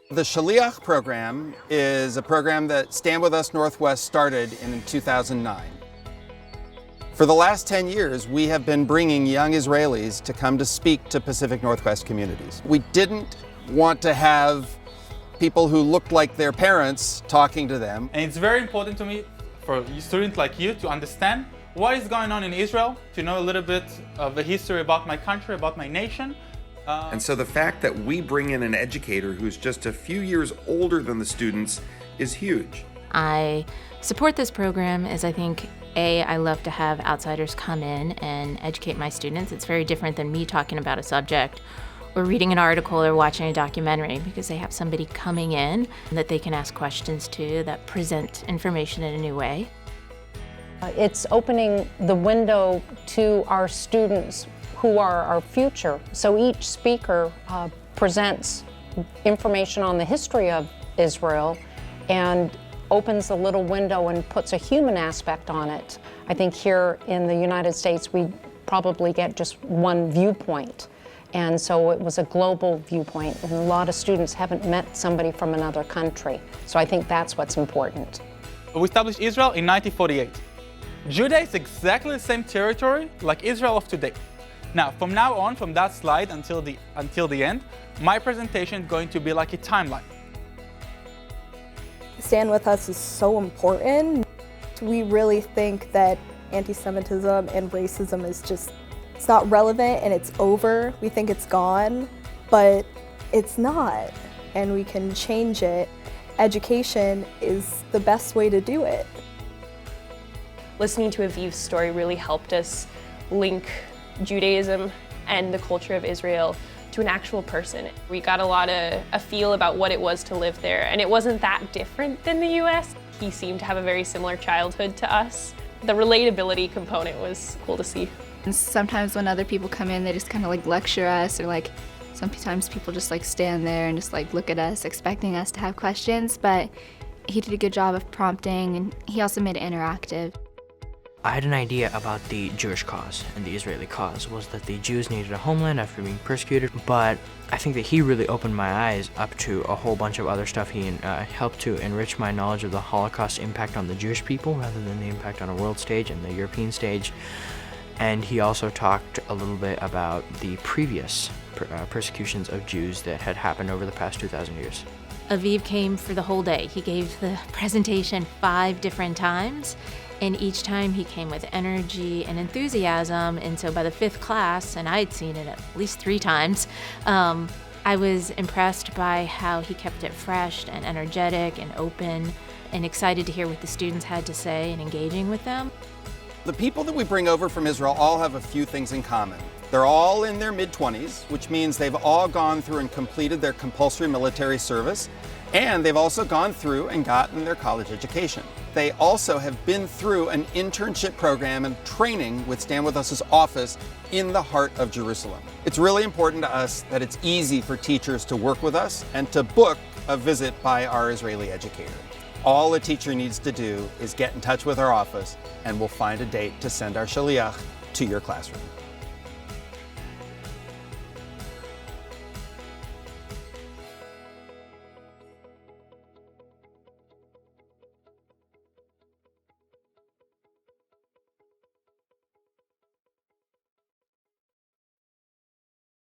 The Shliach program is a program that Stand With Us Northwest started in 2009. For the last 10 years, we have been bringing young Israelis to come to speak to Pacific Northwest communities. We didn't want to have people who looked like their parents talking to them. And it's very important to me, for a student like you, to understand what is going on in Israel, to know a little bit of the history about my country, about my nation. And so the fact that we bring in an educator who's just a few years older than the students is huge. I support this program as I think, I love to have outsiders come in and educate my students. It's very different than me talking about a subject or reading an article or watching a documentary, because they have somebody coming in that they can ask questions to that present information in a new way. It's opening the window to our students who are our future. So each speaker presents information on the history of Israel and opens a little window and puts a human aspect on it. I think here in the United States we probably get just one viewpoint. And so it was a global viewpoint, and a lot of students haven't met somebody from another country. So I think that's what's important. We established Israel in 1948. Judah is exactly the same territory like Israel of today. Now, from now on, from that slide until the end, my presentation is going to be like a timeline. Stand With Us is so important. We really think that anti-Semitism and racism is just, it's not relevant and it's over. We think it's gone, but it's not, and we can change it. Education is the best way to do it. Listening to Aviv's story really helped us link Judaism and the culture of Israel to an actual person. We got a feel about what it was to live there, and it wasn't that different than the US. He seemed to have a very similar childhood to us. The relatability component was cool to see. And sometimes when other people come in, they just kind of like lecture us, or like sometimes people just like stand there and just like look at us, expecting us to have questions, but he did a good job of prompting, and he also made it interactive. I had an idea about the Jewish cause, and the Israeli cause was that the Jews needed a homeland after being persecuted, but I think that he really opened my eyes up to a whole bunch of other stuff. He helped to enrich my knowledge of the Holocaust impact on the Jewish people rather than the impact on a world stage and the European stage. And he also talked a little bit about the previous persecutions of Jews that had happened over the past 2,000 years. Aviv came for the whole day. He gave the presentation 5 different times, and each time he came with energy and enthusiasm. And so by the 5th class, and I had seen it at least 3 times, I was impressed by how he kept it fresh and energetic and open and excited to hear what the students had to say and engaging with them. The people that we bring over from Israel all have a few things in common. They're all in their mid-20s, which means they've all gone through and completed their compulsory military service, and they've also gone through and gotten their college education. They also have been through an internship program and training with Stand With Us' office in the heart of Jerusalem. It's really important to us that it's easy for teachers to work with us and to book a visit by our Israeli educator. All a teacher needs to do is get in touch with our office, and we'll find a date to send our Shliach to your classroom.